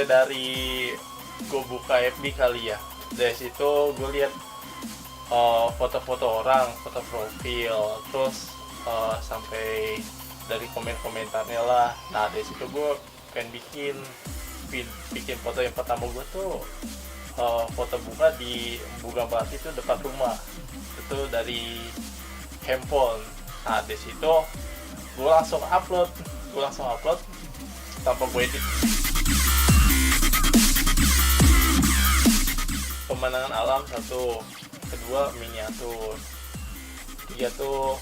mulai dari gue buka FB kali ya. Dari situ gue lihat foto-foto orang, foto profil, terus sampai dari komen-komentarnya lah. Nah dari situ gue pengen bikin foto. Yang pertama gue tuh foto bunga di bunga melati itu depan rumah, itu dari handphone. Nah dari situ gue langsung upload tanpa gue edit. Pemandangan alam satu, kedua miniatur, tiga tuh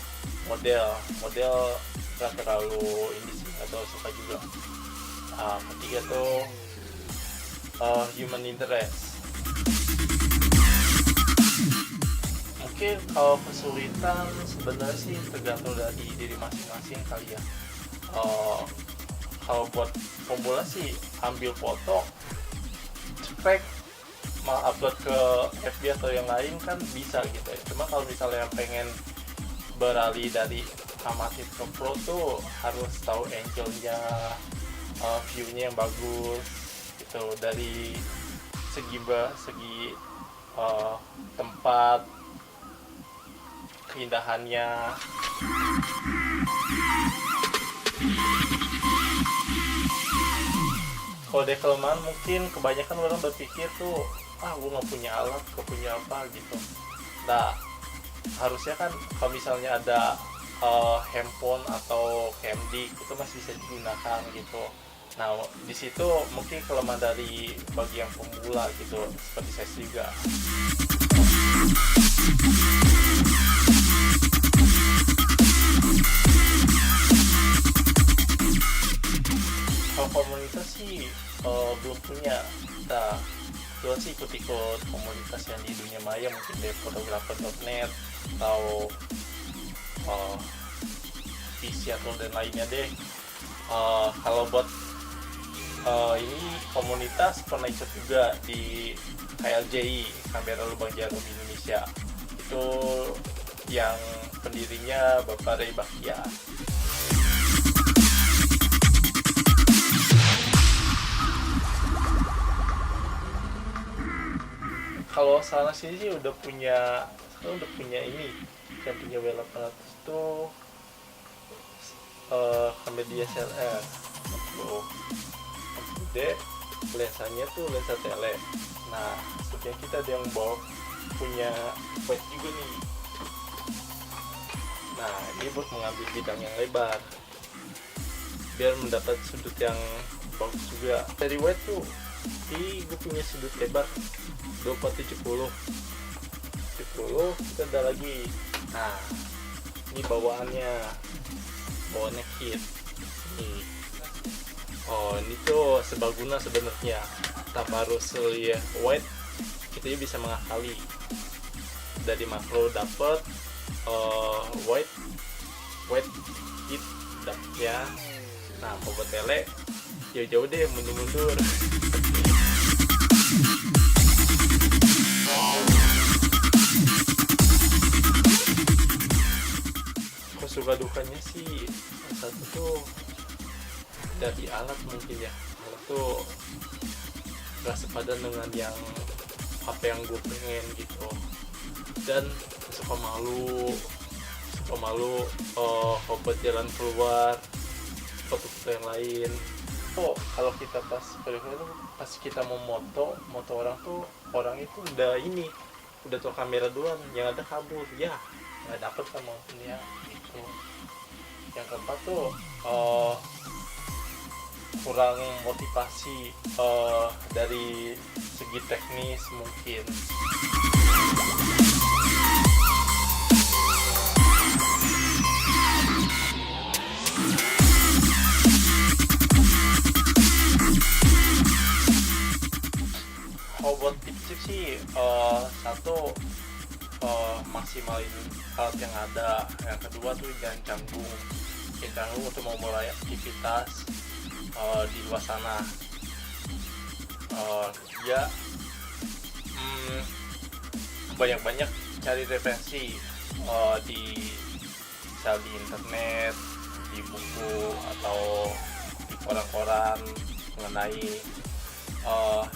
model gak terlalu ini sih, atau suka juga. Ketiga tuh human interest. Mungkin kalau kesulitan sebenarnya sih tergantung dari diri masing-masing kali ya. Kalau buat pemula sih ambil foto, cekrek, mau upload ke FB atau yang lain kan bisa gitu ya. Cuma kalau misalnya yang pengen beralih dari amatir ke pro tuh harus tahu angle-nya, view-nya yang bagus gitu, dari segi tempat, keindahannya. Kalau dari kelemahan mungkin kebanyakan orang berpikir tuh, gue nggak punya alat, gak punya apa gitu. Nah harusnya kan kalau misalnya ada handphone atau camdi itu masih bisa digunakan gitu. Nah di situ mungkin kelemahan dari bagi yang pemula gitu, seperti saya juga. Kalau komunitas sih belum punya. Nah gue sih ikut komunitas yang di dunia maya, mungkin dari fotografer.net atau PC atau dan lainnya deh. Kalau buat ini komunitas pernah ikut juga di KLJI, Kamera Lubang Jarum Indonesia. Itu yang pendirinya Bapak Ray Bakhtiar. Kalau sana sini sih udah punya ini, yang punya W800 itu kamera DSLR tuh gede, lensanya tuh lensa tele. Nah sepertinya kita ada yang bawa punya wide juga nih. Nah ini buat mengambil bidang yang lebar biar mendapat sudut yang bagus juga. Dari wide tuh gue punya sudut lebar 24-70, kita ada lagi. Nah ini bawaannya kit nih. Ini tuh sebaguna sebenarnya, tanpa harus lihat wide kita bisa mengakali. Dari makro dapat wide kit ya. Nah kalau buat tele jauh-jauh deh, mundur-mundur. Suka dukanya sih satu tuh dari alat mungkin ya. Alat tuh gak sepadan dengan yang apa yang gue pengen gitu, dan suka malu kalau buat jalan keluar foto-foto yang lain. Kalau kita pas kita mau moto orang itu udah tuh kamera duluan, yang ada kabur ya, nggak dapet kan momennya gitu. Yang keempat tuh kurang motivasi dari segi teknis mungkin. Buat tips sih satu, maksimalin alat yang ada. Yang kedua tuh jangan canggung untuk mau mulai aktivitas di luar sana. Banyak-banyak cari referensi misal di internet, di buku, atau di koran-koran mengenai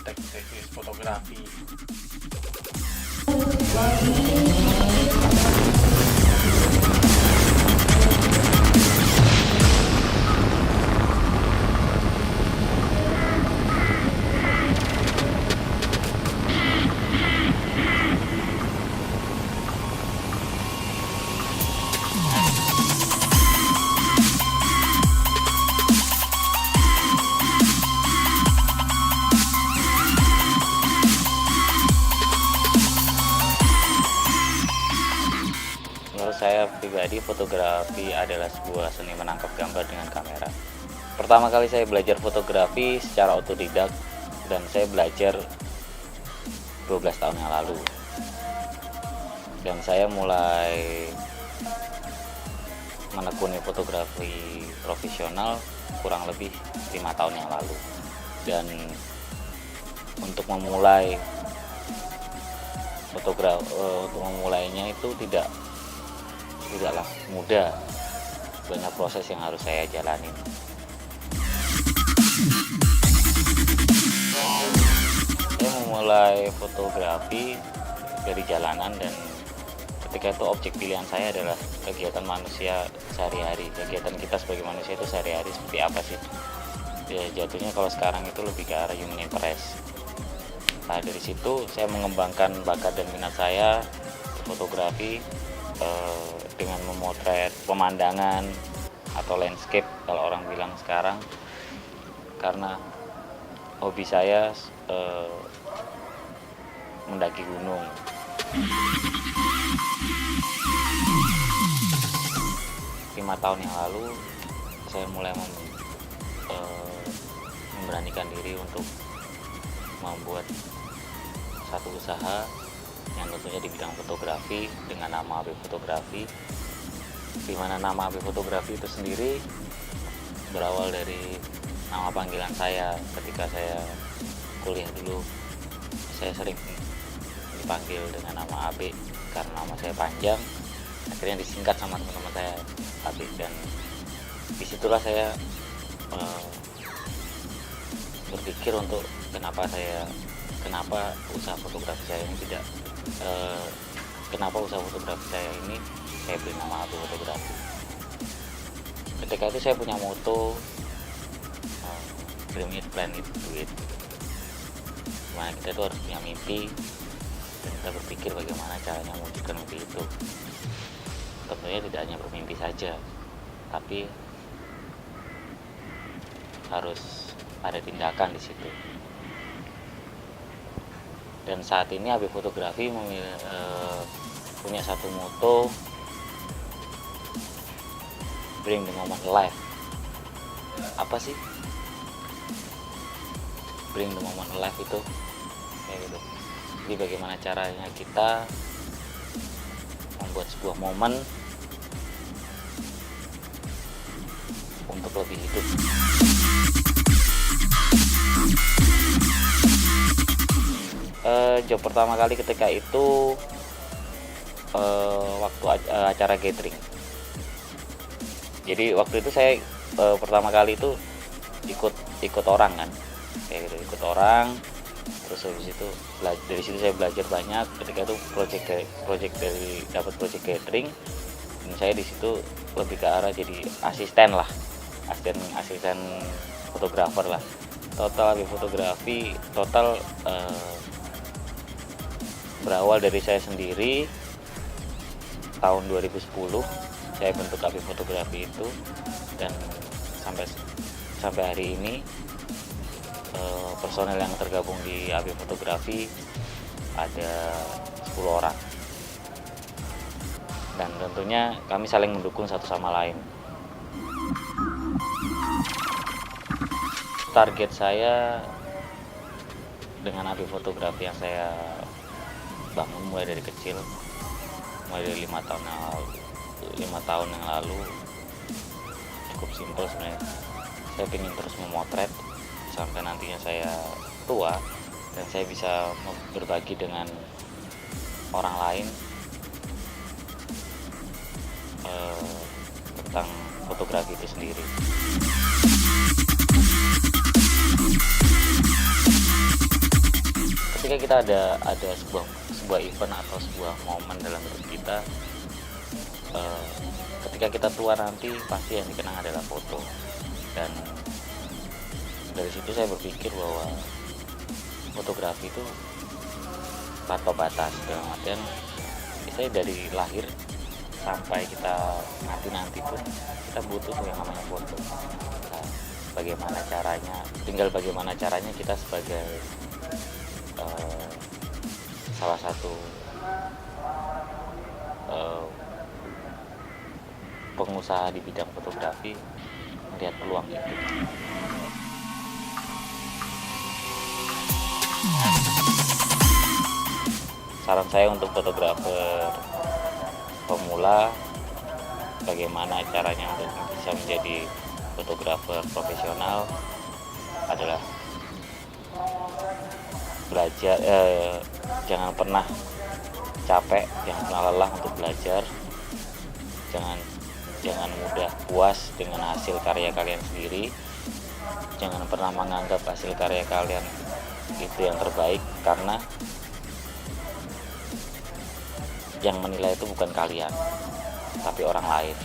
teknis fotografi. Menurut saya pribadi, fotografi adalah sebuah seni menangkap gambar dengan kamera. Pertama kali saya belajar fotografi secara otodidak, dan saya belajar 12 tahun yang lalu. Dan saya mulai menekuni fotografi profesional kurang lebih 5 tahun yang lalu. Dan untuk memulai untuk memulainya itu tidaklah mudah, banyak proses yang harus saya jalani. Saya memulai fotografi dari jalanan, dan ketika itu objek pilihan saya adalah kegiatan manusia sehari-hari. Kegiatan kita sebagai manusia itu sehari-hari seperti apa sih? Ya, jatuhnya kalau sekarang itu lebih ke arah human interest. Nah, dari situ saya mengembangkan bakat dan minat saya fotografi dengan memotret pemandangan atau landscape kalau orang bilang sekarang, karena hobi saya mendaki gunung. Lima tahun yang lalu saya mulai memberanikan diri untuk membuat satu usaha yang tentunya di bidang fotografi dengan nama AB Fotografi, di mana nama AB Fotografi itu sendiri berawal dari nama panggilan saya ketika saya kuliah dulu. Saya sering dipanggil dengan nama AB karena nama saya panjang, akhirnya disingkat sama teman-teman saya AB, dan disitulah saya berpikir untuk kenapa usaha fotografi saya ini saya beri nama AB Fotografi. Ketika itu saya punya moto, dream it, plan it, do it. Dimana kita itu harus punya mimpi dan kita berpikir bagaimana caranya mewujudkan mimpi itu. Tentunya tidak hanya bermimpi saja, tapi harus ada tindakan di situ. Dan saat ini AB Fotografi punya satu moto, bring the moment alive. Apa sih bring the moment alive itu? Kayak gitu. Jadi bagaimana caranya kita membuat sebuah momen untuk lebih hidup. Job pertama kali ketika itu waktu acara gathering. Jadi waktu itu saya pertama kali itu ikut orang kan, kayak gitu, ikut orang. Terus habis itu dari situ saya belajar banyak. Ketika itu dapat project gathering, dan saya di situ lebih ke arah jadi asisten fotografer lah. Total AB Fotografi berawal dari saya sendiri. Tahun 2010 saya bentuk AB Fotografi itu, dan sampai hari ini personel yang tergabung di AB Fotografi ada 10 orang, dan tentunya kami saling mendukung satu sama lain. Target saya dengan AB Fotografi yang saya bangun mulai dari kecil, mulai dari 5 tahun yang lalu cukup simpel sebenarnya. Saya ingin terus memotret sampai nantinya saya tua dan saya bisa berbagi dengan orang lain tentang fotografi itu sendiri. ketika kita ada sebuah event atau sebuah momen dalam hidup kita, ketika kita tua nanti pasti yang dikenang adalah foto. Dan dari situ saya berpikir bahwa fotografi itu tanpa batas, dalam artian saya dari lahir sampai kita mati nanti pun kita butuh tuh yang namanya foto. Nah, bagaimana caranya, tinggal bagaimana caranya kita sebagai salah satu pengusaha di bidang fotografi melihat peluang itu. Saran saya untuk fotografer pemula, bagaimana caranya untuk bisa menjadi fotografer profesional adalah belajar, jangan pernah capek, jangan pernah lelah untuk belajar, jangan mudah puas dengan hasil karya kalian sendiri, jangan pernah menganggap hasil karya kalian itu yang terbaik, karena yang menilai itu bukan kalian tapi orang lain.